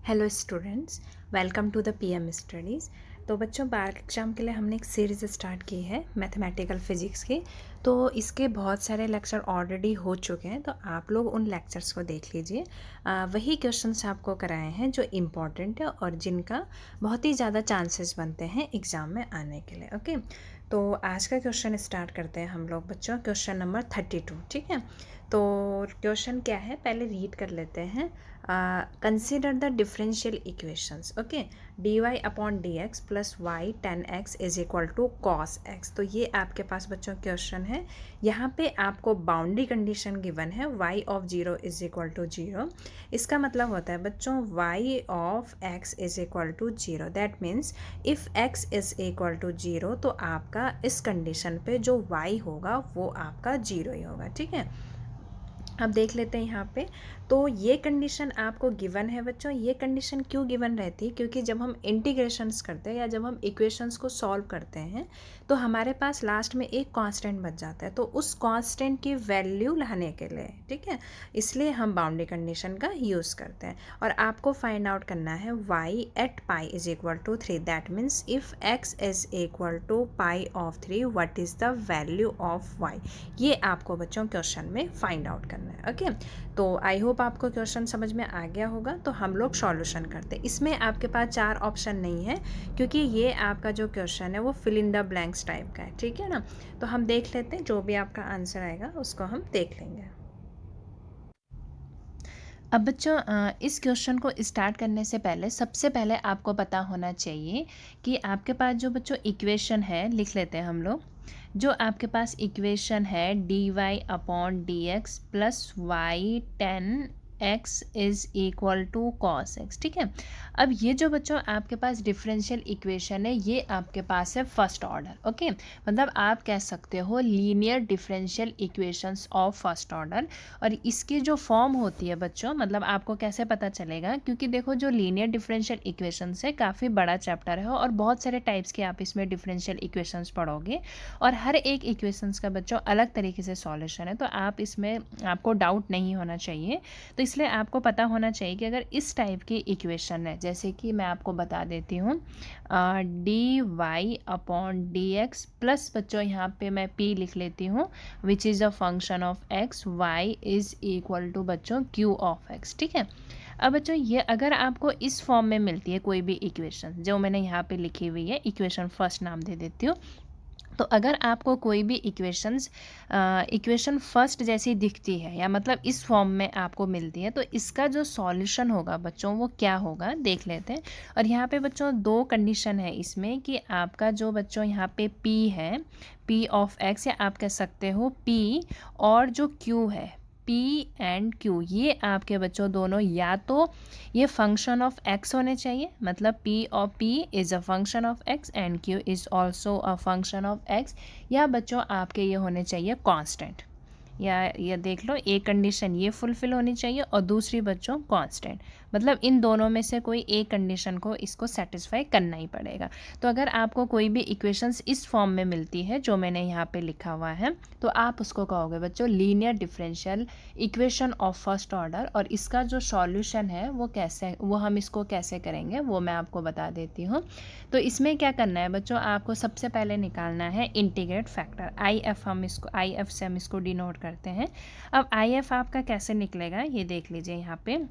Hello students, welcome to the PM studies. तो बच्चों, बार exam के लिए हमने एक सीरीज़ स्टार्ट की है मैथमेटिकल फिजिक्स की। तो इसके बहुत सारे लेक्चर ऑलरेडी हो चुके हैं, तो आप लोग उन लेक्चर्स को देख लीजिए। वही क्वेश्चंस आपको कराए हैं जो इम्पॉर्टेंट है और जिनका बहुत ही ज़्यादा चांसेस बनते हैं एग्ज़ाम में आने के लिए। ओके, तो आज का क्वेश्चन स्टार्ट करते हैं हम लोग बच्चों। क्वेश्चन नंबर 32, ठीक है। तो क्वेश्चन क्या है, पहले रीड कर लेते हैं। Consider the differential equations. Okay, d y upon d x plus y 10x is equal to cos x. तो ये आपके पास बच्चों क्वेश्चन है। यहाँ पे आपको बाउंड्री कंडीशन गिवन है y of 0 is equal to 0। इसका मतलब होता है बच्चों y of x is equal to 0। That means if x is equal to 0 तो आपका इस कंडीशन पे जो y होगा वो आपका 0 ही होगा, ठीक है। अब देख लेते हैं यहाँ पे। तो ये कंडीशन आपको गिवन है बच्चों। ये कंडीशन क्यों गिवन रहती है? क्योंकि जब हम इंटीग्रेशंस करते हैं या जब हम इक्वेशंस को सॉल्व करते हैं तो हमारे पास लास्ट में एक कांस्टेंट बच जाता है, तो उस कांस्टेंट की वैल्यू लाने के लिए, ठीक है, इसलिए हम बाउंड्री कंडीशन का यूज़ करते हैं। और आपको फाइंड आउट करना है y at pi is equal to 3। That means if x is equal to pi of 3 what is the value of y। ये आपको बच्चों क्वेश्चन में फाइंड आउट करना है। ओके, तो आई होप आपको क्वेश्चन समझ में आ गया होगा। तो हम लोग सॉल्यूशन करते हैं। इसमें आपके पास 4 ऑप्शन नहीं है क्योंकि ये आपका जो क्वेश्चन है वो fill in the blanks type का है, ठीक है ना। तो हम देख लेते हैं, जो भी आपका आंसर आएगा उसको हम देख लेंगे। अब बच्चों, इस क्वेश्चन को स्टार्ट करने से पहले सबसे पहले आपको पता होना चाहिए कि आपके पास जो बच्चों इक्वेशन है, लिख लेते हैं हम लोग। जो आपके पास इक्वेशन है d y upon d x plus y 10x is equal to cos x, ठीक है। अब ये जो बच्चों आपके पास डिफरेंशियल इक्वेशन है ये आपके पास है फर्स्ट ऑर्डर। ओके, मतलब आप कह सकते हो linear differential equations of first order. और इसकी जो फॉर्म होती है बच्चों, मतलब आपको कैसे पता चलेगा, क्योंकि देखो जो लीनियर डिफरेंशियल इक्वेशंस है काफ़ी बड़ा चैप्टर है और बहुत सारे टाइप्स के आप इसमें डिफरेंशियल इक्वेशंस पढ़ोगे और हर एक इक्वेशंस का बच्चों अलग तरीके से सॉल्यूशन है। तो आप इसमें आपको डाउट नहीं होना चाहिए। तो इसलिए आपको पता होना चाहिए कि अगर इस टाइप की इक्वेशन है, जैसे कि मैं आपको बता देती हूँ, d y upon d x plus बच्चों यहाँ पे मैं p लिख लेती हूँ which is a function of x, y is equal to बच्चों q ऑफ x, ठीक है। अब बच्चों ये अगर आपको इस फॉर्म में मिलती है कोई भी इक्वेशन जो मैंने यहाँ पे लिखी हुई है, इक्वेशन फर्स्ट नाम दे देती हूँ। तो अगर आपको कोई भी इक्वेशन फर्स्ट जैसी दिखती है या मतलब इस फॉर्म में आपको मिलती है, तो इसका जो सॉल्यूशन होगा बच्चों वो क्या होगा देख लेते हैं। और यहाँ पे बच्चों दो कंडीशन है इसमें कि आपका जो बच्चों यहाँ पे p है, p ऑफ x, या आप कह सकते हो p और जो q है p एंड q, ये आपके बच्चों दोनों या तो ये फंक्शन ऑफ x होने चाहिए, मतलब p of p is a function of x and q is also a function of x, या बच्चों आपके ये होने चाहिए कांस्टेंट। या ये देख लो, एक कंडीशन ये फुलफिल होनी चाहिए और दूसरी बच्चों कांस्टेंट, मतलब इन दोनों में से कोई एक कंडीशन को इसको सेटिस्फाई करना ही पड़ेगा। तो अगर आपको कोई भी इक्वेशंस इस फॉर्म में मिलती है जो मैंने यहाँ पे लिखा हुआ है, तो आप उसको कहोगे बच्चों linear differential equation of first order. और इसका जो सॉल्यूशन है वो हम इसको कैसे करेंगे वो मैं आपको बता देती हूँ। तो इसमें क्या करना है बच्चों, आपको सबसे पहले निकालना है इंटीग्रेट फैक्टर आई एफ से हम इसको डिनोट करते हैं। अब आई एफ आपका कैसे निकलेगा ये देख लीजिए। यहाँ पे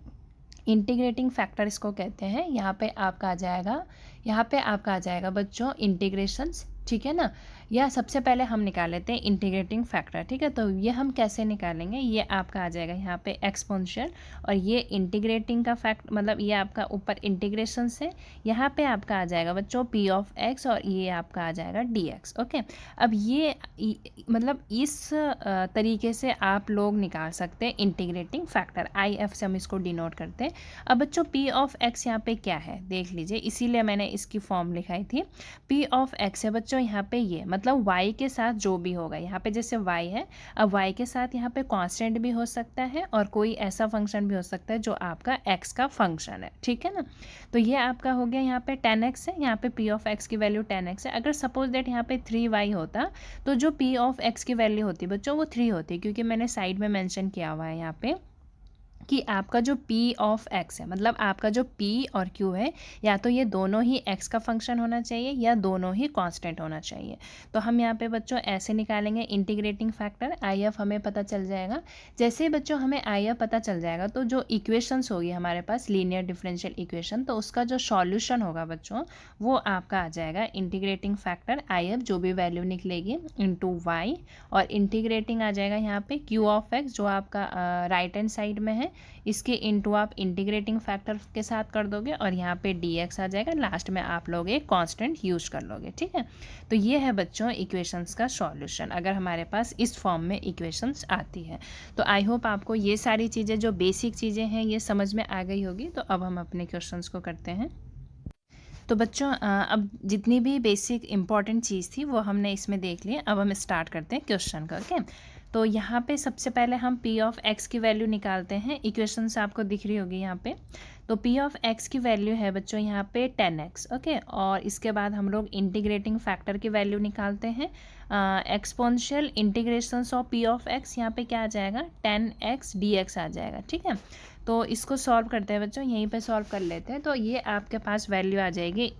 इंटीग्रेटिंग फैक्टर इसको कहते हैं। यहाँ पे आपका आ जाएगा बच्चों इंटीग्रेशंस, ठीक है ना। या सबसे पहले हम निकाल लेते हैं इंटीग्रेटिंग फैक्टर, ठीक है। तो ये हम कैसे निकालेंगे, ये आपका आ जाएगा यहाँ पे एक्सपोनेंशियल, और ये इंटीग्रेटिंग का फैक्ट मतलब ये आपका ऊपर इंटीग्रेशन से यहाँ पे आपका आ जाएगा बच्चों p ऑफ x, और ये आपका आ जाएगा dx। ओके, अब ये मतलब इस तरीके से आप लोग निकाल सकते हैं इंटीग्रेटिंग फैक्टर। आई एफ से हम इसको डिनोट करते हैं। अब बच्चों p ऑफ x यहाँ पे क्या है देख लीजिए, इसीलिए मैंने इसकी फॉर्म लिखाई थी। p ऑफ x है बच्चों यहाँ पे ये मतलब y के साथ जो भी होगा, यहाँ पे जैसे y है, अब y के साथ यहाँ पे कांस्टेंट भी हो सकता है और कोई ऐसा फंक्शन भी हो सकता है जो आपका x का फंक्शन है, ठीक है ना। तो ये आपका हो गया यहाँ पे 10x है, यहाँ पे p ऑफ x की वैल्यू 10x है। अगर सपोज दैट यहाँ पे 3y होता तो जो p ऑफ x की वैल्यू होती बच्चों वो 3 होती, क्योंकि मैंने साइड में मेंशन किया हुआ है यहाँ पे कि आपका जो p ऑफ x है, मतलब आपका जो p और q है, या तो ये दोनों ही x का फंक्शन होना चाहिए या दोनों ही कांस्टेंट होना चाहिए। तो हम यहाँ पे बच्चों ऐसे निकालेंगे इंटीग्रेटिंग फैक्टर IF हमें पता चल जाएगा। जैसे ही बच्चों हमें IF पता चल जाएगा तो जो इक्वेशंस होगी हमारे पास लीनियर डिफरेंशियल इक्वेशन, तो उसका जो सॉल्यूशन होगा बच्चों वो आपका आ जाएगा इंटीग्रेटिंग फैक्टर IF जो भी वैल्यू निकलेगी इंटू y, और इंटीग्रेटिंग आ जाएगा यहाँ पे q ऑफ x जो आपका राइट हैंड साइड में है, इसके इंटू आप इंटीग्रेटिंग फैक्टर के साथ कर दोगे और यहाँ पे dx आ जाएगा। लास्ट में आप लोग एक कांस्टेंट यूज कर लोगे, ठीक है। तो ये है बच्चों इक्वेशंस का सॉल्यूशन अगर हमारे पास इस फॉर्म में इक्वेशंस आती है। तो आई होप आपको ये सारी चीज़ें जो बेसिक चीज़ें हैं ये समझ में आ गई होगी। तो अब हम अपने क्वेश्चंस को करते हैं। तो बच्चों अब जितनी भी बेसिक इंपॉर्टेंट चीज़ थी वो हमने इसमें देख ली। अब हम स्टार्ट करते हैं क्वेश्चन का। ओके, तो यहाँ पे सबसे पहले हम p ऑफ x की वैल्यू निकालते हैं। इक्वेशन से आपको दिख रही होगी यहाँ पे। तो p ऑफ x की वैल्यू है बच्चों यहाँ पे 10x। ओके, और इसके बाद हम लोग इंटीग्रेटिंग फैक्टर की वैल्यू निकालते हैं। Exponential integrations of p of x यहाँ पे क्या आ जाएगा 10x dx आ जाएगा, ठीक है। तो इसको सॉल्व करते हैं बच्चों, यहीं पे सॉल्व कर लेते हैं। तो ये आपके पास वैल्यू आ जाएगी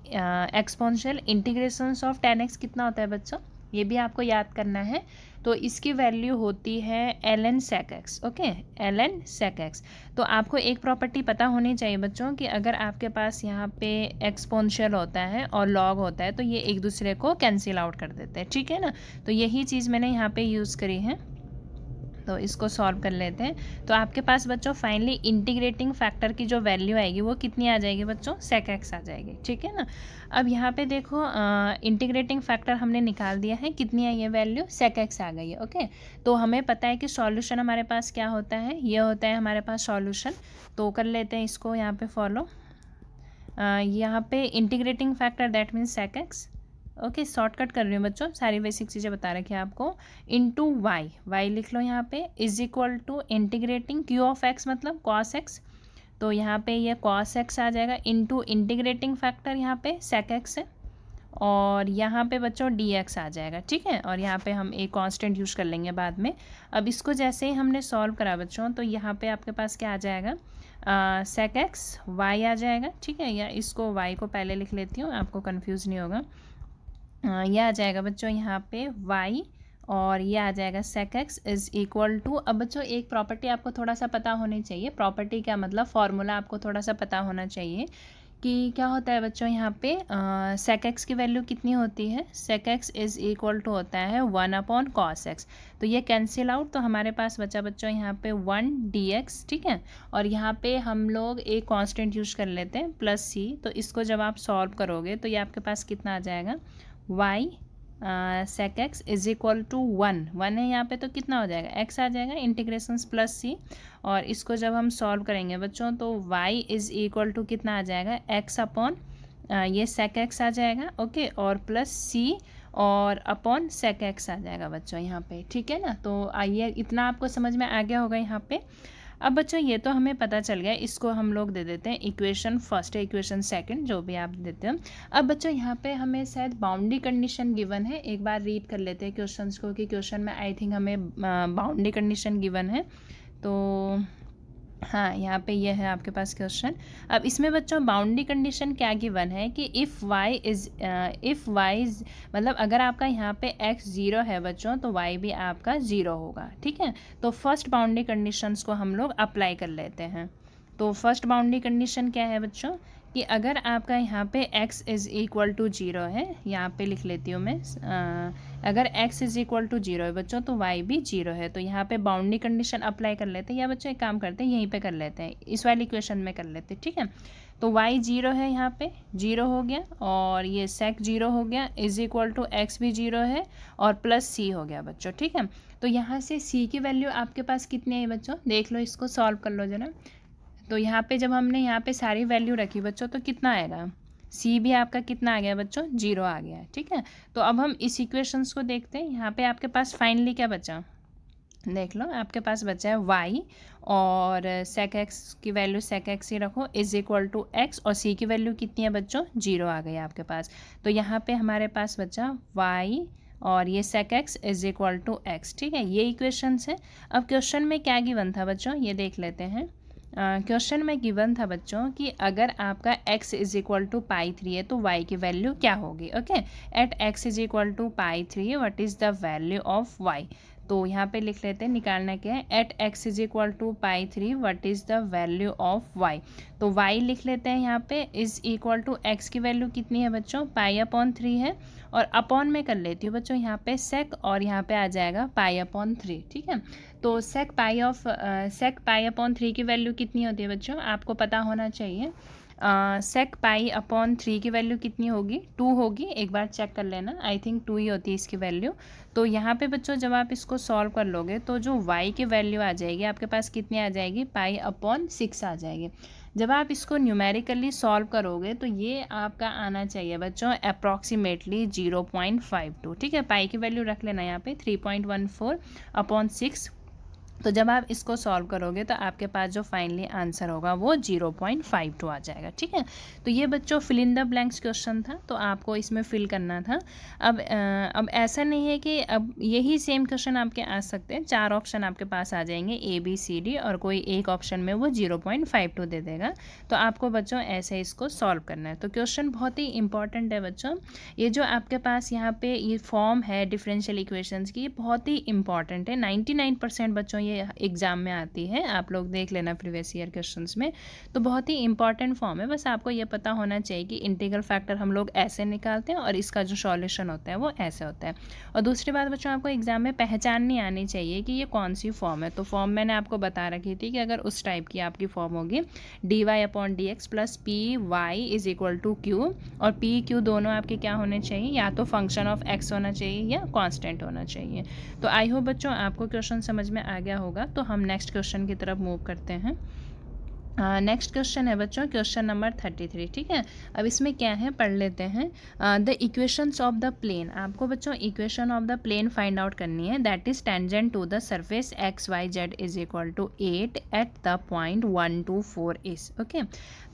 एक्सपोनेंशियल इंटीग्रेशंस ऑफ 10x कितना होता है बच्चों, ये भी आपको याद करना है। तो इसकी वैल्यू होती है ln sec x। Okay, ln sec x। तो आपको एक प्रॉपर्टी पता होनी चाहिए बच्चों कि अगर आपके पास यहाँ पे एक्सपोनेंशियल होता है और लॉग होता है तो ये एक दूसरे को कैंसिल आउट कर देते हैं, ठीक है ना। तो यही चीज़ मैंने यहाँ पे यूज़ करी है। तो इसको सॉल्व कर लेते हैं। तो आपके पास बच्चों फाइनली इंटीग्रेटिंग फैक्टर की जो वैल्यू आएगी वो कितनी आ जाएगी बच्चों sec x आ जाएगी, ठीक है ना। अब यहाँ पे देखो इंटीग्रेटिंग फैक्टर हमने निकाल दिया है, कितनी है ये वैल्यू sec x आ गई है। ओके, तो हमें पता है कि सॉल्यूशन हमारे पास क्या होता है, ये होता है हमारे पास सॉल्यूशन। तो कर लेते हैं इसको यहाँ पे फॉलो। यहाँ पे integrating factor that means sec x। Okay, shortcut कर रही हूँ बच्चों, सारी बेसिक चीज़ें बता रखी है आपको। इंटू वाई लिख लो यहाँ पे is equal to integrating q of x मतलब कॉस एक्स। तो यहाँ पे ये कॉस एक्स आ जाएगा इंटू इंटीग्रेटिंग फैक्टर यहाँ पे सेक एक्स है, और यहाँ पे बच्चों डी एक्स आ जाएगा, ठीक है। और यहाँ पे हम एक कांस्टेंट यूज़ कर लेंगे बाद में। अब इसको जैसे ही हमने सॉल्व करा बच्चों तो यहाँ पे आपके पास क्या आ जाएगा सेक एक्स वाई आ जाएगा, ठीक है। या इसको वाई को पहले लिख लेती हूँ, आपको कन्फ्यूज़ नहीं होगा। ये आ जाएगा बच्चों यहाँ पे y, और ये आ जाएगा sec x is equal to. अब बच्चों एक प्रॉपर्टी आपको थोड़ा सा पता होनी चाहिए। प्रॉपर्टी क्या मतलब फॉर्मूला आपको थोड़ा सा पता होना चाहिए कि क्या होता है बच्चों यहाँ पे sec x की वैल्यू कितनी होती है। sec x is equal to होता है 1 cos x। तो ये कैंसिल आउट, तो हमारे पास बचा बच्चों यहाँ पे 1 dx, ठीक है। और यहाँ पे हम लोग एक कांस्टेंट यूज कर लेते हैं प्लस c। तो इसको जब आप सॉल्व करोगे तो ये आपके पास कितना आ जाएगा y sec x is equal to 1 है यहाँ पे, तो कितना हो जाएगा x आ जाएगा इंटीग्रेशन प्लस c। और इसको जब हम सॉल्व करेंगे बच्चों तो y इज़ इक्वल टू कितना आ जाएगा x अपॉन ये sec x आ जाएगा, ओके, और प्लस c और अपॉन sec x आ जाएगा बच्चों यहाँ पे, ठीक है ना। तो आइए इतना आपको समझ में आ गया होगा यहाँ पे। अब बच्चों ये तो हमें पता चल गया, इसको हम लोग दे देते हैं इक्वेशन फर्स्ट या इक्वेशन सेकंड जो भी आप देते हो। अब बच्चों यहाँ पे हमें शायद बाउंड्री कंडीशन गिवन है, एक बार रीड कर लेते हैं क्वेश्चंस को कि क्वेश्चन में आई थिंक हमें बाउंड्री कंडीशन गिवन है। तो हाँ, यहाँ पे ये है आपके पास क्वेश्चन। अब इसमें बच्चों बाउंड्री कंडीशन क्या गिवन है कि इफ़ वाई मतलब अगर आपका यहाँ पे x 0 है बच्चों तो y भी आपका 0 होगा, ठीक है। तो फर्स्ट बाउंड्री कंडीशंस को हम लोग अप्लाई कर लेते हैं। तो फर्स्ट बाउंड्री कंडीशन क्या है बच्चों कि अगर आपका यहाँ पे x इज़ इक्वल टू 0 है, यहाँ पे लिख लेती हूँ मैं, अगर x इज़ इक्वल टू 0 है बच्चों तो y भी 0 है। तो यहाँ पे बाउंड्री कंडीशन अप्लाई कर लेते हैं, या बच्चों एक काम करते हैं यहीं पे कर लेते हैं, इस वाली इक्वेशन में कर लेते हैं, ठीक है। तो y 0 है, यहाँ पे 0 हो गया, और ये sec 0 हो गया, इज़ इक्वल टू x भी 0 है, और प्लस c हो गया बच्चों, ठीक है। तो यहाँ से c की वैल्यू आपके पास कितनी है बच्चों, देख लो, इसको सॉल्व कर लो जरा। तो यहाँ पे जब हमने यहाँ पे सारी वैल्यू रखी बच्चों तो कितना आएगा, c भी आपका कितना आ गया बच्चों 0 आ गया है, ठीक है। तो अब हम इस इक्वेशंस को देखते हैं। यहाँ पे आपके पास फाइनली क्या बचा, देख लो, आपके पास बचा है y, और sec x की वैल्यू sec x ही रखो इज इक्वल टू x, और c की वैल्यू कितनी है बच्चों 0 आ गई आपके पास। तो यहाँ पे हमारे पास बचा y और ये sec x is equal to x, ठीक है। ये इक्वेशंस है। अब क्वेश्चन में क्या गिवन था बच्चों ये देख लेते हैं। क्वेश्चन में गिवन था बच्चों कि अगर आपका x is equal to pi 3 है तो y की वैल्यू क्या होगी। Okay, at x is equal to pi 3 what is the value of y। तो यहाँ पे लिख लेते हैं, निकालना क्या है, at x is equal to pi 3 what is the value of y। तो y लिख लेते हैं यहाँ पे इज इक्वल टू x की वैल्यू कितनी है बच्चों, पाई अपॉन 3 है, और अपॉन में कर लेती हूँ बच्चों यहाँ पे सेक, और यहाँ पे आ जाएगा पाई अपॉन 3। ठीक है, तो सेक पाई अपॉन 3 की वैल्यू कितनी होती है बच्चों, आपको पता होना चाहिए। सेक पाई अपॉन 3 की वैल्यू कितनी होगी, 2 होगी। एक बार चेक कर लेना, आई थिंक 2 ही होती है इसकी वैल्यू। तो यहाँ पे बच्चों जब आप इसको सॉल्व कर लोगे तो जो y की वैल्यू आ जाएगी आपके पास कितनी आ जाएगी, पाई अपॉन 6 आ जाएगी। जब आप इसको न्यूमेरिकली सॉल्व करोगे तो ये आपका आना चाहिए बच्चों अप्रॉक्सीमेटली 0.52। ठीक है, पाई की वैल्यू रख लेना यहाँ पे 3.14 अपॉन 6। तो जब आप इसको सॉल्व करोगे तो आपके पास जो फाइनली आंसर होगा वो 0.52 आ जाएगा। ठीक है, तो ये बच्चों fill in the blanks question था, तो आपको इसमें फिल करना था। अब ऐसा नहीं है कि अब यही सेम क्वेश्चन आपके आ सकते हैं, 4 ऑप्शन आपके पास आ जाएंगे ABCD, और कोई एक ऑप्शन में वो 0.52 दे देगा। तो आपको बच्चों ऐसे इसको सॉल्व करना है। तो क्वेश्चन बहुत ही इंपॉर्टेंट है बच्चों। ये जो आपके पास यहाँ पे ये फॉर्म है डिफरेंशियल इक्वेशंस की, ये बहुत ही इंपॉर्टेंट है। 99% बच्चों ये एग्जाम में आती है, आप लोग देख लेना प्रीवियस ईयर क्वेश्चंस में। तो बहुत ही इंपॉर्टेंट फॉर्म है, बस आपको ये पता होना चाहिए कि इंटीग्रल फैक्टर हम लोग ऐसे निकालते हैं और इसका जो सॉल्यूशन होता है वो ऐसे होता है। और दूसरी बात बच्चों, आपको एग्जाम में पहचाननी आनी चाहिए कि ये कौन सी फॉर्म है। तो फॉर्म मैंने आपको बता रखी थी कि अगर उस टाइप की आपकी फॉर्म होगी dy upon dx plus p y is equal to q, और पी क्यू दोनों आपके क्या होने चाहिए, या तो फंक्शन ऑफ x होना चाहिए या कांस्टेंट होना चाहिए। तो आई होप बच्चों आपको क्वेश्चन समझ में आ गया होगा। तो हम नेक्स्ट क्वेश्चन की तरफ मूव करते हैं। नेक्स्ट क्वेश्चन है बच्चों क्वेश्चन नंबर 33। ठीक है, अब इसमें क्या है पढ़ लेते हैं। The equations of the plane, आपको बच्चों equation of the plane find out करनी है, that is tangent to the surface x Y z is equal to 8 at the point 1 2 4 is. Okay,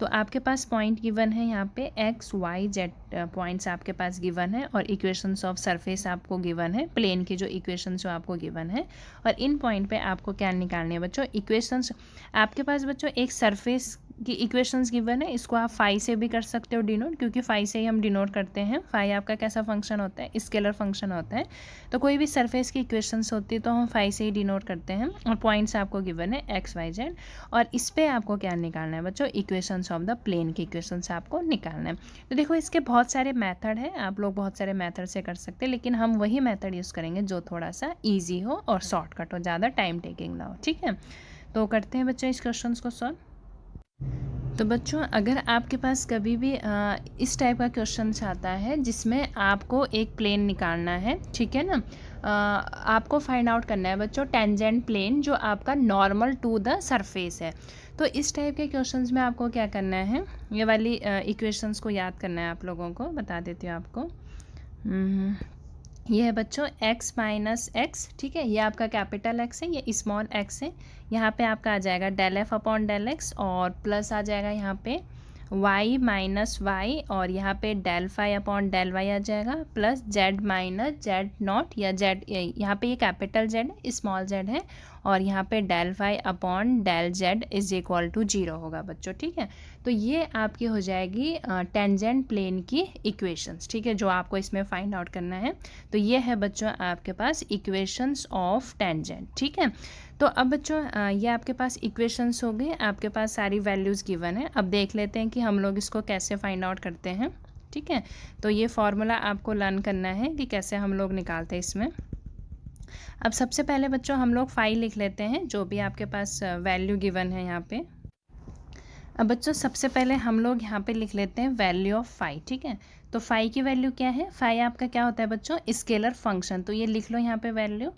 तो आपके पास पॉइंट गिवन है यहाँ पे एक्स वाई जेड पॉइंट्स आपके पास गिवन है, और इक्वेशंस ऑफ सरफेस आपको गिवन है, प्लेन की जो इक्वेशंस जो आपको गिवन है। और इन पॉइंट पे आपको क्या निकालनी है बच्चों, इक्वेशंस। आपके पास बच्चों एक सरफेस की इक्वेशंस गिवन है, इसको आप फाई से भी कर सकते हो डिनोट, क्योंकि फाई से ही हम डिनोट करते हैं। फाई आपका कैसा फंक्शन होता है, स्केलर फंक्शन होता है। तो कोई भी सरफेस की इक्वेशंस होती है तो हम फाई से ही डिनोट करते हैं, और पॉइंट्स आपको गिवन है एक्स वाई जेड। और इस पर आपको क्या निकालना है बच्चों, इक्वेशंस ऑफ द प्लेन की इक्वेशंस आपको निकालना है। तो देखो इसके बहुत सारे मैथड हैं, आप लोग बहुत सारे मैथड से कर सकते हैं, लेकिन हम वही मैथड यूज़ करेंगे जो थोड़ा सा ईजी हो और शॉर्टकट हो, ज़्यादा टाइम टेकिंग ना हो। ठीक है, तो करते हैं बच्चों इस क्वेश्चन को सॉल्व। तो बच्चों अगर आपके पास कभी भी इस टाइप का क्वेश्चन आता है जिसमें आपको एक प्लेन निकालना है, ठीक है ना, आपको फाइंड आउट करना है बच्चों टेंजेंट प्लेन जो आपका नॉर्मल टू द सरफेस है। तो इस टाइप के क्वेश्चंस में आपको क्या करना है, ये वाली इक्वेशंस को याद करना है। आप लोगों को बता देती हूँ आपको। ये है बच्चों x माइनस एक्स, ठीक है, ये आपका कैपिटल x है, ये स्मॉल x है। यहाँ पे आपका आ जाएगा del F upon del X, और प्लस आ जाएगा यहाँ पे y माइनस वाई, और यहाँ पे del phi upon del Y आ जाएगा, plus z minus Z naught, या z, यहाँ पे ये कैपिटल z है, स्मॉल z है, और यहाँ पे del phi upon del Z is equal to 0 होगा बच्चों। ठीक है, तो ये आपकी हो जाएगी टेंजेंट प्लेन की इक्वेशंस। ठीक है, जो आपको इसमें फाइंड आउट करना है। तो ये है बच्चों आपके पास इक्वेशंस ऑफ टेंजेंट। ठीक है, तो अब बच्चों ये आपके पास इक्वेशंस हो गए, आपके पास सारी वैल्यूज़ गिवन है। अब देख लेते हैं कि हम लोग इसको कैसे फाइंड आउट करते हैं। ठीक है, तो ये फॉर्मूला आपको लर्न करना है कि कैसे हम लोग निकालते हैं इसमें। अब सबसे पहले बच्चों हम लोग फाई लिख लेते हैं, जो भी आपके पास वैल्यू गिवन है यहाँ पे। अब बच्चों सबसे पहले हम लोग यहाँ पे लिख लेते हैं वैल्यू ऑफ फाई। ठीक है, तो फाई की वैल्यू क्या है, फाई आपका क्या होता है बच्चों, स्केलर फंक्शन। तो ये लिख लो यहाँ पे value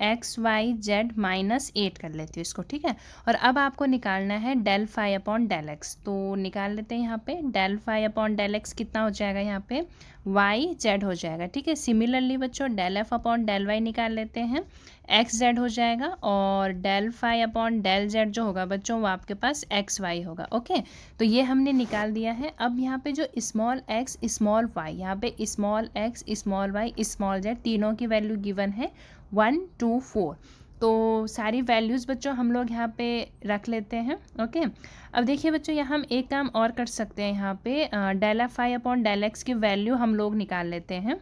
x Y z minus 8 कर लेती हूँ इसको। ठीक है, और अब आपको निकालना है del phi upon del x. तो निकाल लेते हैं यहाँ पे del phi upon del x कितना हो जाएगा, यहाँ पे वाई जेड हो जाएगा। ठीक है, सिमिलरली बच्चों del F upon del y निकाल लेते हैं, एक्स जेड हो जाएगा, और del phi upon del z जो होगा बच्चों वो आपके पास एक्स वाई होगा। ओके, तो ये हमने निकाल दिया है। अब यहाँ पे जो स्मॉल एक्स स्मॉल वाई, यहाँ पे small x small y small z तीनों की वैल्यू गिवन है 1 2 4। तो सारी वैल्यूज़ बच्चों हम लोग यहाँ पे रख लेते हैं। ओके, अब देखिए बच्चों, यहाँ हम एक काम और कर सकते हैं। यहाँ पे del f i upon del x की वैल्यू हम लोग निकाल लेते हैं।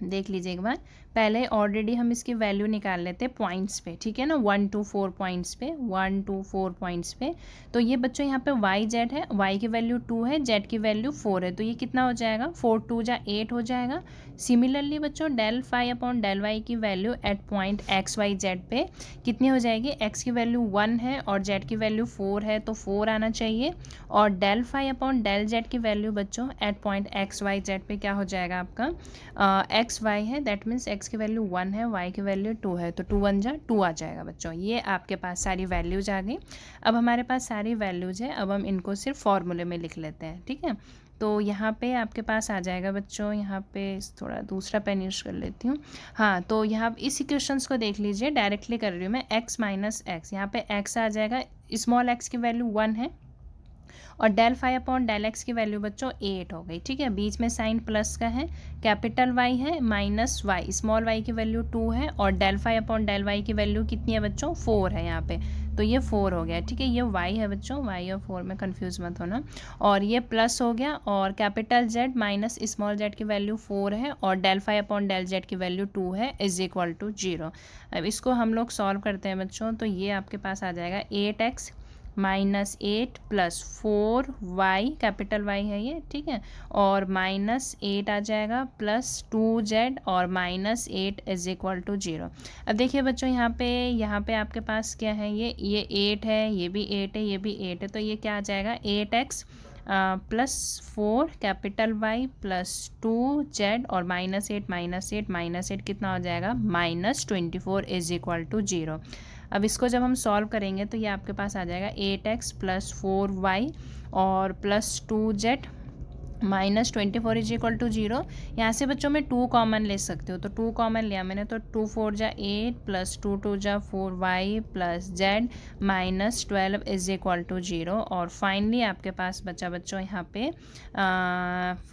देख लीजिए एक बार, पहले ऑलरेडी हम इसकी वैल्यू निकाल लेते हैं पॉइंट्स पे, ठीक है ना, 1 to 4 पॉइंट्स पे, 1 to 4 पॉइंट्स पे। तो ये बच्चों यहाँ पे वाई जेड है, वाई की वैल्यू 2 है, जेड की वैल्यू 4 है, तो ये कितना हो जाएगा, 4 2 जा 8 हो जाएगा। सिमिलरली बच्चों del phi upon del Y की value at point x Y Z पे कितनी हो जाएगी, एक्स की वैल्यू 1 है और जेड की वैल्यू 4 है, तो 4 आना चाहिए। और del phi upon del z की वैल्यू बच्चों at point x Y Z पे क्या हो जाएगा आपका, एक्स वाई है, दैट मीन्स एक्स की वैल्यू 1 है, वाई की वैल्यू 2 है, तो 2 1 जा 2 आ जाएगा बच्चों। ये आपके पास सारी वैल्यूज आ गई। अब हमारे पास सारी वैल्यूज है, अब हम इनको सिर्फ फॉर्मूले में लिख लेते हैं, ठीक है। तो यहाँ पे आपके पास आ जाएगा बच्चों, यहाँ पे थोड़ा दूसरा पेन यूज कर लेती हूँ। हाँ, तो यहाँ इस इक्वेशंस को देख लीजिए, डायरेक्टली कर रही हूँ मैं, x माइनस एक्स, यहाँ पे x आ जाएगा, स्मॉल x की वैल्यू 1 है और del phi upon del x की वैल्यू बच्चों 8 हो गई, ठीक है। बीच में साइन प्लस का है, कैपिटल वाई है माइनस वाई, स्मॉल वाई की वैल्यू 2 है और del phi upon del Y की वैल्यू कितनी है बच्चों, 4 है यहाँ पे, तो ये 4 हो गया, ठीक है। ये y है बच्चों, y और 4 में कंफ्यूज मत होना। और ये प्लस हो गया और capital z minus small z की वैल्यू 4 है और del phi upon del z की वैल्यू 2 है, इज इक्वल टू 0। अब इसको हम लोग सॉल्व करते हैं बच्चों, तो ये आपके पास आ जाएगा 8x minus 8 plus 4 y, capital y है ये, ठीक है, और माइनस 8 आ जाएगा प्लस 2z और माइनस 8 इज इक्वल टू 0। अब देखिए बच्चों, यहाँ पे आपके पास क्या है, ये 8 है, ये भी 8 है, ये भी 8 है, तो ये क्या आ जाएगा 8x plus 4 capital Y plus 2z और माइनस 8 माइनस 8 माइनस 8 कितना हो जाएगा, माइनस 24 इज इक्वल टू 0। अब इसको जब हम सॉल्व करेंगे तो ये आपके पास आ जाएगा 8x प्लस 4y और plus 2z minus 24 is equal to 0। यहाँ से बच्चों में 2 कॉमन ले सकते हो, तो 2 कॉमन लिया मैंने, तो 2 4 जा 8 प्लस 2 2 जा 4y plus z minus 12 is equal to 0। और फाइनली आपके पास बचा बच्चों यहाँ पे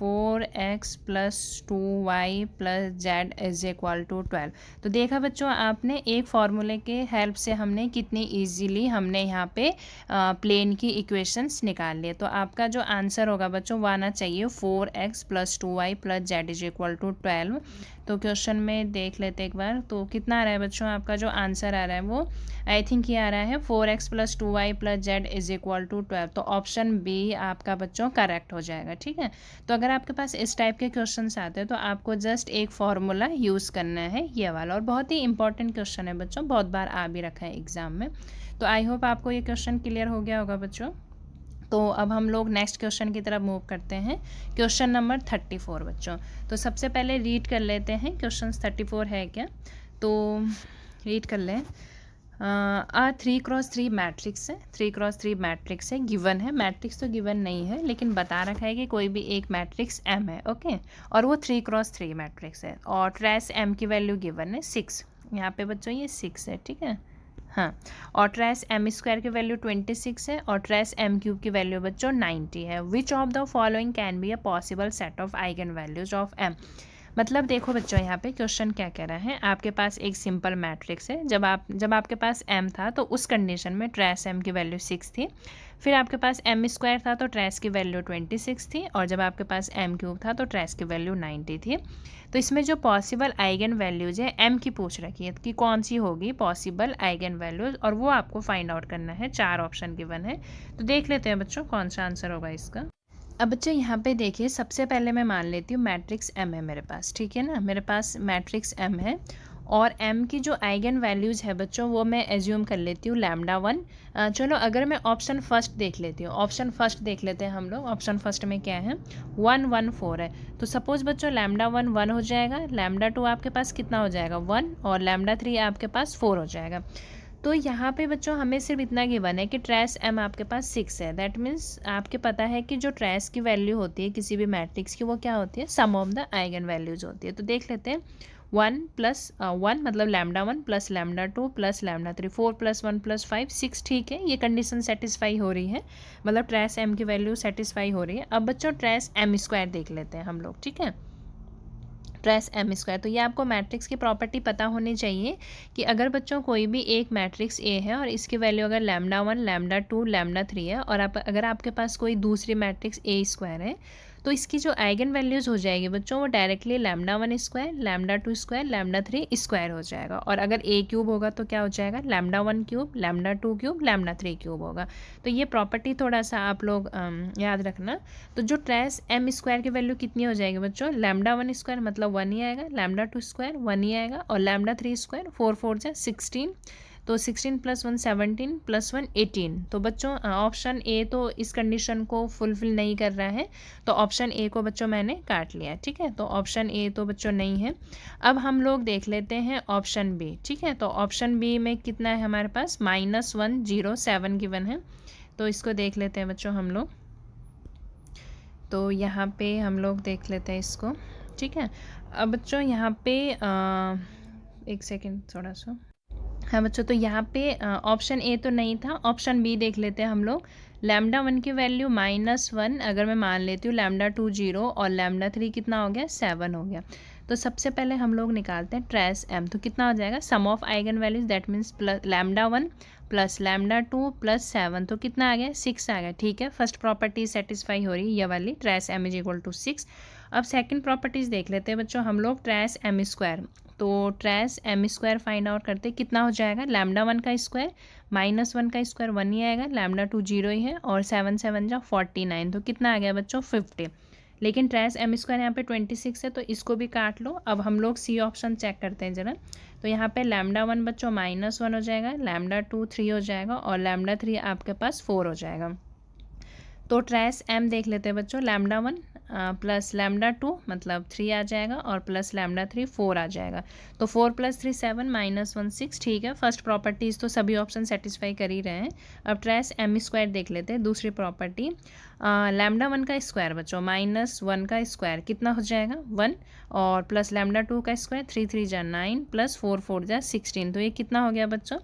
4x plus 2y plus z is equal to 12। तो देखा बच्चों आपने, एक फार्मूले के हेल्प से हमने कितनी ईजीली हमने यहाँ पे प्लेन की इक्वेशंस निकाल लिए। तो आपका जो आंसर होगा बच्चों वो आना चाहिए 4x plus 2y plus z is equal to 12। तो क्वेश्चन में देख लेते एक बार, तो कितना आ रहा है बच्चों, आपका जो आंसर आ रहा है वो आई थिंक ये आ रहा है 4x plus 2y plus z is equal to 12। तो ऑप्शन बी आपका बच्चों करेक्ट हो जाएगा, ठीक है। तो अगर आपके पास इस टाइप के क्वेश्चन आते हैं तो आपको जस्ट एक फॉर्मूला यूज़ करना है, ये वाला, और बहुत ही इंपॉर्टेंट क्वेश्चन है बच्चों, बहुत बार आ भी रखा है एग्जाम में। तो आई होप आपको ये क्वेश्चन क्लियर हो गया होगा बच्चों। तो अब हम लोग नेक्स्ट क्वेश्चन की तरफ मूव करते हैं, क्वेश्चन नंबर 34 बच्चों। तो सबसे पहले रीड कर लेते हैं क्वेश्चन 34 है क्या, तो रीड कर लें। 3x3 मैट्रिक्स है, 3x3 मैट्रिक्स है, गिवन है, मैट्रिक्स तो गिवन नहीं है लेकिन बता रखा है कि कोई भी एक मैट्रिक्स M है, ओके, और वो 3x3 मैट्रिक्स है और ट्रेस M की वैल्यू गिवन है 6, यहाँ पे बच्चों ये 6 है, ठीक है। हाँ, और ट्रेस एम स्क्वायर की वैल्यू 26 है और ट्रेस एम क्यूब की वैल्यू बच्चों 90 है। Which of the following can be a possible set of eigen values of m. मतलब देखो बच्चों, यहाँ पे क्वेश्चन क्या कह रहा है, आपके पास एक सिंपल मैट्रिक्स है, जब आपके पास m था तो उस कंडीशन में ट्रेस m की वैल्यू 6 थी, फिर आपके पास m स्क्वायर था तो ट्रेस की वैल्यू 26 थी, और जब आपके पास m क्यूब था तो ट्रेस की वैल्यू 90 थी। तो इसमें जो पॉसिबल आइगन वैल्यूज है m की पूछ रखी है कि कौन सी होगी पॉसिबल आइगन वैल्यूज, और वो आपको फाइंड आउट करना है। 4 ऑप्शन गिवन है, तो देख लेते हैं बच्चों कौन सा आंसर होगा इसका। अब बच्चों यहाँ पे देखिए, सबसे पहले मैं मान लेती हूँ मैट्रिक्स M है मेरे पास, ठीक है ना, मेरे पास मैट्रिक्स M है और M की जो आइगन वैल्यूज़ है बच्चों वो मैं एज्यूम कर लेती हूँ λ1। चलो अगर मैं ऑप्शन फर्स्ट देख लेती हूँ, ऑप्शन फर्स्ट देख लेते हैं हम लोग। ऑप्शन फर्स्ट में क्या है, 1 1 4 है, तो सपोज़ बच्चों λ1 1 हो जाएगा, λ2 आपके पास कितना हो जाएगा 1 और λ3 आपके पास 4 हो जाएगा। तो यहाँ पे बच्चों हमें सिर्फ इतना गिवन है कि ट्रेस m आपके पास 6 है, दैट मीन्स आपके पता है कि जो ट्रेस की वैल्यू होती है किसी भी मैट्रिक्स की वो क्या होती है, सम ऑफ द आइगन वैल्यूज होती है। तो देख लेते हैं 1 प्लस 1 मतलब λ1 प्लस λ2 प्लस λ3, 4 प्लस 1 प्लस 5 6, ठीक है, ये कंडीशन सेटिस्फाई हो रही है, मतलब ट्रेस m की वैल्यू सेटिस्फाई हो रही है। अब बच्चों ट्रेस m स्क्वायर देख लेते हैं हम लोग, ठीक है। Trace m square. तो ये आपको मैट्रिक्स की प्रॉपर्टी पता होनी चाहिए कि अगर बच्चों कोई भी एक मैट्रिक्स ए है और इसकी वैल्यू अगर λ1 λ2 λ3 है और अगर आपके पास कोई दूसरी मैट्रिक्स ए स्क्वायर है तो इसकी जो आइगन वैल्यूज़ हो जाएगी बच्चों वो डायरेक्टली λ1 स्क्वायर λ2 स्क्वायर λ3 स्क्वायर हो जाएगा। और अगर ए क्यूब होगा तो क्या हो जाएगा, λ1 क्यूब λ2 क्यूब λ3 क्यूब होगा। तो ये प्रॉपर्टी थोड़ा सा आप लोग याद रखना। तो जो ट्रेस एम स्क्वायर की वैल्यू कितनी हो जाएगी बच्चों, λ1 स्क्वायर मतलब 1 ही आएगा, λ2 स्क्वायर 1 ही आएगा और λ3 स्क्वायर 4 4 जा 16, तो 16 + 1 17 + 1 18। तो बच्चों ऑप्शन ए तो इस कंडीशन को फुलफिल नहीं कर रहा है, तो ऑप्शन ए को बच्चों मैंने काट लिया, ठीक है। तो ऑप्शन ए तो बच्चों नहीं है। अब हम लोग देख लेते हैं ऑप्शन बी, ठीक है। तो ऑप्शन बी में कितना है हमारे पास, -107 गिवन है। तो इसको देख लेते हैं बच्चों हम लोग। तो यहाँ पे हम लोग देख लेते हैं इसको, ठीक है। अब बच्चों यहाँ पे एक सेकेंड थोड़ा सा, हाँ बच्चों, तो यहाँ पे ऑप्शन ए तो नहीं था, ऑप्शन बी देख लेते हैं हम लोग। λ1 की वैल्यू -1 अगर मैं मान लेती हूँ, λ2 0 और λ3 कितना हो गया, 7 हो गया। तो सबसे पहले हम लोग निकालते हैं ट्रेस एम। तो कितना हो जाएगा, sum of eigen values that means λ1 + λ2 + 7, तो कितना आ गया, 6 आ गया, ठीक है। फर्स्ट प्रॉपर्टी सेटिस्फाई हो रही है ये वाली, ट्रेस एम = 6। अब सेकंड प्रॉपर्टीज़ देख लेते हैं बच्चों हम लोग, ट्रेस एम स्क्वायर। तो trace m square find out करते कितना हो जाएगा, λ1 का स्क्वायर -1 का स्क्वायर 1 ही आएगा, λ2 0 ही है और 7 7 जा 49, तो कितना आ गया बच्चों 50। लेकिन ट्रेस एम स्क्वायर यहाँ पे 26 है तो इसको भी काट लो। अब हम लोग सी ऑप्शन चेक करते हैं ज़रा। तो यहाँ पे λ1 बच्चों -1 हो जाएगा, λ2 3 हो जाएगा और λ3 आपके पास 4 हो जाएगा। तो ट्रेस एम देख लेते हैं बच्चों, λ1 + λ2 मतलब 3 आ जाएगा और + λ3 4 आ जाएगा। तो 4 + 3 7 -1 6, ठीक है। फर्स्ट प्रॉपर्टीज़ तो सभी ऑप्शन सेटिस्फाई कर ही रहे हैं। अब ट्रेस एम स्क्वायर देख लेते हैं, दूसरी प्रॉपर्टी। λ1 का स्क्वायर बच्चों -1 का स्क्वायर कितना हो जाएगा, 1 और + λ2 का स्क्वायर 3 3 जा 9 + 4 4 जा 16, तो ये कितना हो गया बच्चों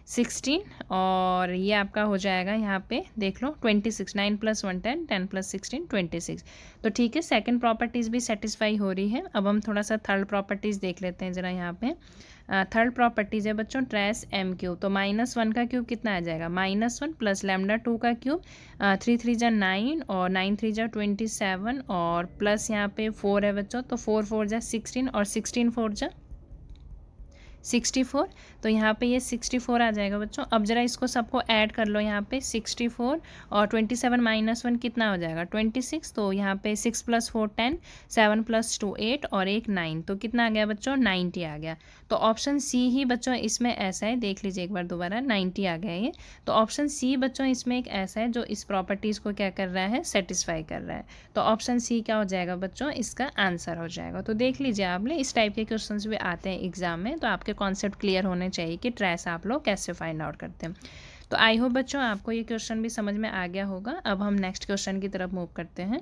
16 और ये आपका हो जाएगा यहाँ पे देख लो 26, 9 + 1 10, 10 + 16 26। तो ठीक है, सेकंड प्रॉपर्टीज़ भी सेटिस्फाई हो रही है। अब हम थोड़ा सा थर्ड प्रॉपर्टीज़ देख लेते हैं ज़रा यहाँ पे। थर्ड प्रॉपर्टीज़ है बच्चों ट्रेस एम क्यूब। तो -1 का क्यूब कितना आ जाएगा, -1 + λ2 का क्यूब 3 3 जा 9 और 9 3 जा 27 और प्लस यहाँ पे 4 है बच्चों, तो 4 4 जा 16 और 16 4 जा 64, तो यहाँ पे ये 64 आ जाएगा बच्चों। अब ज़रा इसको सबको ऐड कर लो, यहाँ पे 64 और 27 -1 कितना हो जाएगा 26, तो यहाँ पे 6 + 4 10, 7 + 2 8 और एक 9, तो कितना आ गया बच्चों 90 आ गया। तो ऑप्शन सी ही बच्चों इसमें ऐसा है, देख लीजिए एक बार दोबारा, 90 आ गया ये। तो ऑप्शन सी बच्चों इसमें एक ऐसा है जो इस प्रॉपर्टीज़ को क्या कर रहा है, सेटिस्फाई कर रहा है। तो ऑप्शन सी क्या हो जाएगा बच्चों, इसका आंसर हो जाएगा। तो देख लीजिए आपने, इस टाइप के क्वेश्चन भी आते हैं एग्जाम में, तो आपके कॉन्सेप्ट क्लियर होने चाहिए कि ट्रेस आप लोग कैसे फाइंड आउट करते हैं। तो आई होप बच्चों आपको ये क्वेश्चन भी समझ में आ गया होगा। अब हम नेक्स्ट क्वेश्चन की तरफ मूव करते हैं।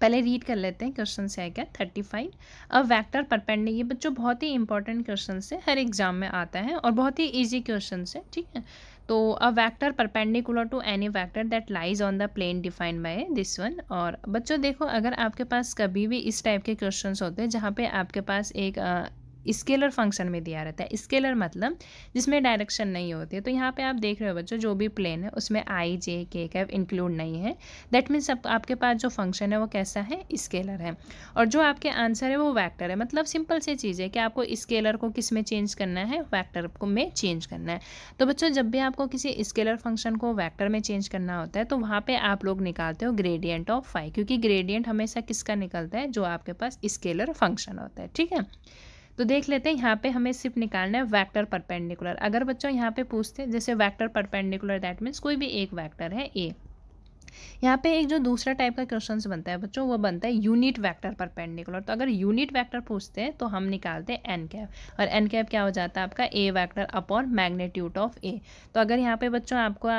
पहले रीड कर लेते हैं क्वेश्चन से है क्या 35। अब वेक्टर परपेंडिकुलर, ये बच्चों बहुत ही इंपॉर्टेंट क्वेश्चन से हर एग्जाम में आता है और बहुत ही ईजी क्वेश्चन है, ठीक है। तो a vector perpendicular to any vector that lies on the plane defined by this one. और बच्चों देखो, अगर आपके पास कभी भी इस टाइप के क्वेश्चंस होते हैं जहाँ पे आपके पास एक स्केलर फंक्शन में दिया रहता है, स्केलर मतलब जिसमें डायरेक्शन नहीं होती है, तो यहाँ पे आप देख रहे हो बच्चों जो भी प्लेन है उसमें आई जे के कैप इंक्लूड नहीं है, दैट मीन्स आपके पास जो फंक्शन है वो कैसा है, स्केलर है। और जो आपके आंसर है वो वेक्टर है, मतलब सिंपल सी चीज़ है कि आपको स्केलर को किस में चेंज करना है, वेक्टर को में चेंज करना है। तो बच्चों जब भी आपको किसी स्केलर फंक्शन को वेक्टर में चेंज करना होता है तो वहाँ पर आप लोग निकालते हो ग्रेडियंट ऑफ फाई, क्योंकि ग्रेडियंट हमेशा किसका निकलता है, जो आपके पास स्केलर फंक्शन होता है, ठीक है। तो देख लेते हैं, यहाँ पे हमें सिर्फ निकालना है वेक्टर परपेंडिकुलर। अगर बच्चों यहाँ पे पूछते हैं जैसे वेक्टर परपेंडिकुलर, दैट मीन्स कोई भी एक वेक्टर है ए। यहाँ पे एक जो दूसरा टाइप का क्वेश्चन बनता है बच्चों, वो बनता है यूनिट वेक्टर परपेंडिकुलर। तो अगर यूनिट वेक्टर पूछते हैं तो हम निकालते हैं एन कैप, और एन कैप क्या हो जाता है आपका ए वेक्टर अपॉन मैग्नीट्यूड ऑफ ए। तो अगर यहाँ पे बच्चों आपका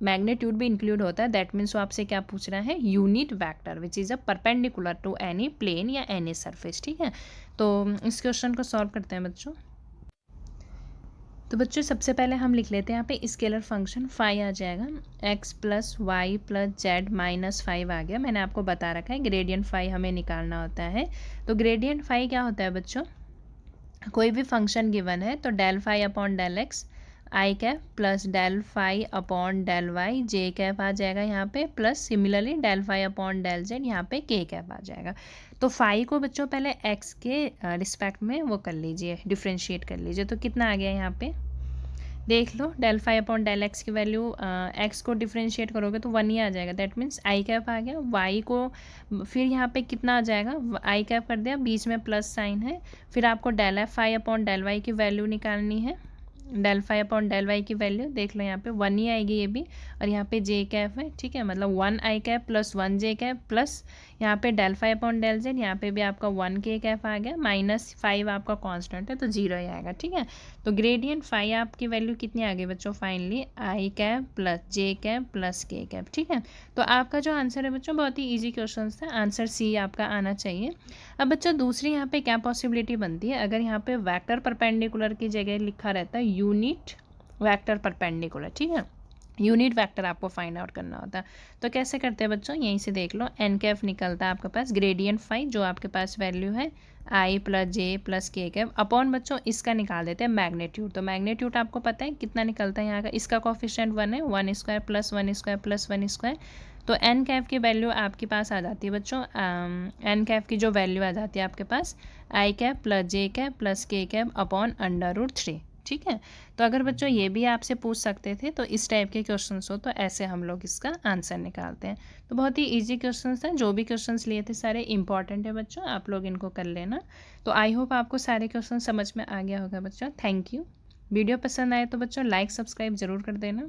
मैग्नीट्यूड भी इंक्लूड होता है, दैट मीन्स वो आपसे क्या पूछ रहा है, unit vector which is a perpendicular to any plane या एनी सरफेस, ठीक है। तो इस क्वेश्चन को सॉल्व करते हैं बच्चों। तो बच्चों सबसे पहले हम लिख लेते हैं यहाँ पे स्केलर फंक्शन फाई आ जाएगा, x plus y plus z minus 5 आ गया। मैंने आपको बता रखा है ग्रेडियंट फाई हमें निकालना होता है। तो ग्रेडियंट फाई क्या होता है बच्चों, कोई भी फंक्शन गिवन है तो del phi upon del X I cap plus del phi upon del Y J cap आ जाएगा यहाँ पे, plus similarly del phi upon del Z यहाँ पे के कैप आ जाएगा। तो फाई को बच्चों पहले एक्स के रिस्पेक्ट में वो कर लीजिए, डिफ्रेंशिएट कर लीजिए। तो कितना आ गया यहाँ पे देख लो, del phi upon del x की वैल्यू एक्स को डिफ्रेंशिएट करोगे तो 1 ही आ जाएगा, दैट मीन्स आई कैप आ गया। वाई को फिर यहाँ पे कितना आ जाएगा, आई कैप कर दिया, बीच में प्लस साइन है। फिर आपको del f phi upon del Y की वैल्यू निकालनी है, del phi upon del Y की वैल्यू देख लो यहाँ पे 1 ही आएगी ये भी, और यहाँ पे जे कैप है, ठीक है, मतलब 1 i cap plus 1 j cap plus यहाँ पे del phi upon del Z, यहाँ पे भी आपका 1 के कैप आ गया, माइनस 5 आपका कांस्टेंट है तो 0 ही आएगा, ठीक है। तो ग्रेडियंट फाई आपकी वैल्यू कितनी आ गई बच्चों, finally I cap plus J cap plus के कैप, ठीक है। तो आपका जो आंसर है बच्चों बहुत ही ईजी क्वेश्चन था, आंसर सी आपका आना चाहिए। अब बच्चों दूसरी यहाँ पे क्या पॉसिबिलिटी बनती है, अगर यहाँ पे वेक्टर परपेंडिकुलर की जगह लिखा रहता है यूनिट वेक्टर परपेंडिकुलर, ठीक है, यूनिट वेक्टर आपको फाइंड आउट करना होता है। तो कैसे करते हैं बच्चों, यहीं से देख लो, एन कैफ निकलता है आपके पास ग्रेडियंट फाई, जो आपके पास वैल्यू है आई प्लस जे प्लस के कैफ अपॉन बच्चों इसका निकाल देते हैं मैग्नीट्यूड। तो मैग्नीट्यूड आपको पता है कितना निकलता है यहाँ का, इसका कोफिशिएंट 1 है, 1 square plus 1 square plus 1 square. तो एन कैफ की वैल्यू आपके पास आ जाती है बच्चों, एन कैफ की जो वैल्यू आ जाती है आपके पास आई कैप प्लस जे कैप प्लस के कैप अपॉन √3, ठीक है। तो अगर बच्चों ये भी आपसे पूछ सकते थे तो इस टाइप के क्वेश्चंस हो तो ऐसे हम लोग इसका आंसर निकालते हैं। तो बहुत ही इजी क्वेश्चंस हैं, जो भी क्वेश्चंस लिए थे सारे इंपॉर्टेंट है बच्चों, आप लोग इनको कर लेना। तो आई होप आपको सारे क्वेश्चन समझ में आ गया होगा बच्चों। Thank you. वीडियो पसंद आए तो बच्चों लाइक सब्सक्राइब ज़रूर कर देना।